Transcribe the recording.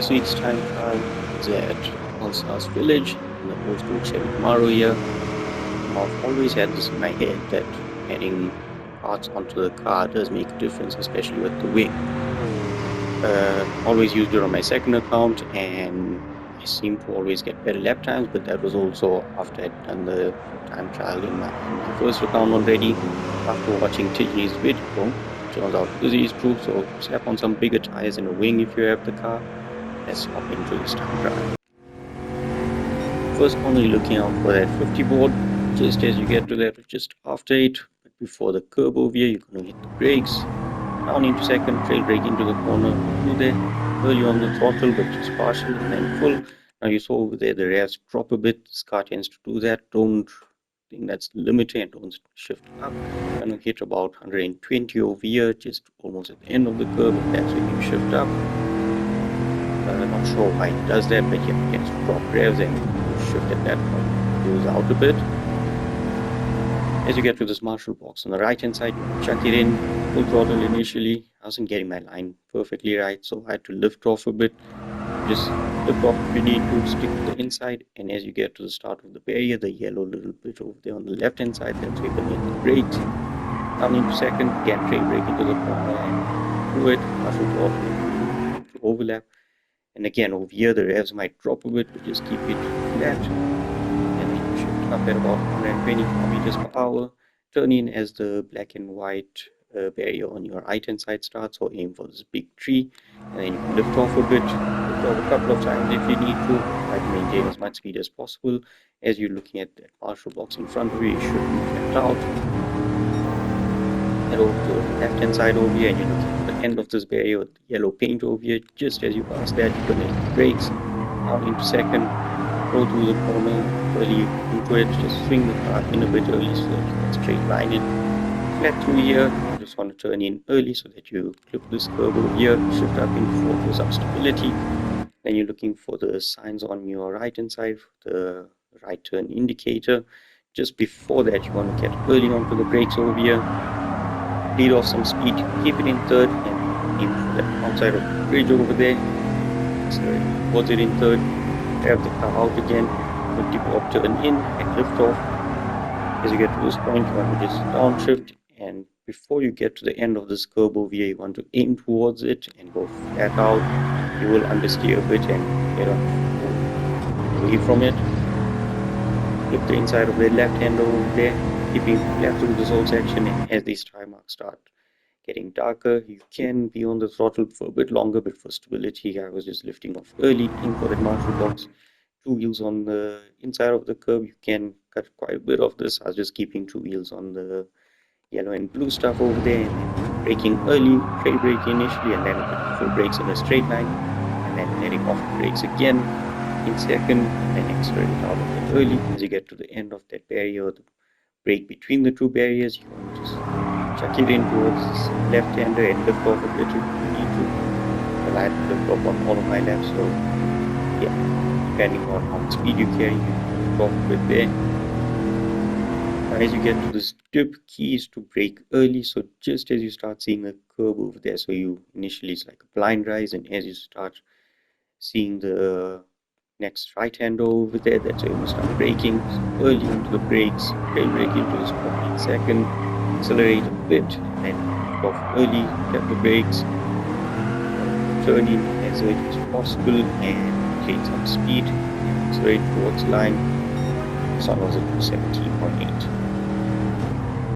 this week's time car is at Alsace village in the old Chevy Camaro here. I've always had this in my head that adding parts onto the car does make a difference, especially with the wing. Always used it on my second account and I seem to always get better lap times, but that was also after I'd done the time trial in my first account already. After watching Tijni's video, turns out this is true, so slap on some bigger tires and a wing if you have the car. Let's hop into this time trial. First, only looking out for that 50 board. Just as you get to that, just after it, but before the curb over here, you're going to hit the brakes. Down into second, trail brake into the corner, through there, early on the throttle, but just partial and then full. Now you saw over there the revs drop a bit. This car tends to do that. Don't think that's the limiter and don't shift up. I'm going to hit about 120 over here, just almost at the end of the curve, and that's when you shift up. I'm not sure why it does that, but yeah, it tends to drop revs and shift at that point, goes out a bit. As you get to this marshal box on the right hand side, you chuck it in, full throttle initially. I wasn't getting my line perfectly right, so I had to lift off a bit. Just lift off if you need to, stick to the inside, and as you get to the start of the barrier, the yellow little bit over there on the left hand side, that's where you're going to hit the brakes. Down into second, again trail brake into the corner and through it, marshal throttle to overlap. And again, over here the revs might drop a bit, but just keep it flat. And then you shift up at about 120 kilometers per hour. Turn in as the black and white barrier on your right hand side starts, or aim for this big tree. And then you can lift off a bit, lift off a couple of times if you need to. Try to maintain as much speed as possible. As you're looking at that marshal box in front of you, you should move left out. Head over to the left hand side over here, and you're looking at the end of this barrier with the yellow paint over here. Just as you pass that, you're going to hit the brakes. Down into second, roll through the corner, early into it, just swing the car in a bit early so that you can straight line it. Flat through here, you just want to turn in early so that you clip this curve over here, shift up in before it goes up stability. Then you're looking for the signs on your right hand side, the right turn indicator. Just before that, you want to get early onto the brakes over here. Lead off some speed, keep it in third, and aim for that outside of the bridge over there. Accelerate towards it in third, grab the car out again, 50 bob turn in and lift off. As you get to this point, you want to just downshift, and before you get to the end of this curve over here, you want to aim towards it and go flat out. You will understeer a bit and get away from it. Flip the inside of the left hand over there, keeping left through this whole section, and as these tire marks start getting darker, you can be on the throttle for a bit longer, but for stability, I was just lifting off early, aim for that marshal box. Two wheels on the inside of the curve, you can cut quite a bit of this. I was just keeping two wheels on the yellow and blue stuff over there, and then braking early, trail brake initially, and then full brakes in a straight line, and then letting off the brakes again in second, and then accelerate out of it early. As you get to the end of that barrier, the break between the two barriers, you want to just chuck it in towards this left-hander and lift off a bit if you need to. Well, I had to lift off on all of my laps, so yeah, depending on how much speed you carry, you can lift off a bit there. Now, as you get to this dip, key is to brake early, so just as you start seeing the curve over there, so you initially it's like a blind rise, and as you start seeing the next right hand over there, that's where you start braking. So early into the brakes, trail brake into this point in second, accelerate a bit, and then off early, get the brakes, turn in as early as possible, and gain some speed, accelerate towards line. This one was at 17.8.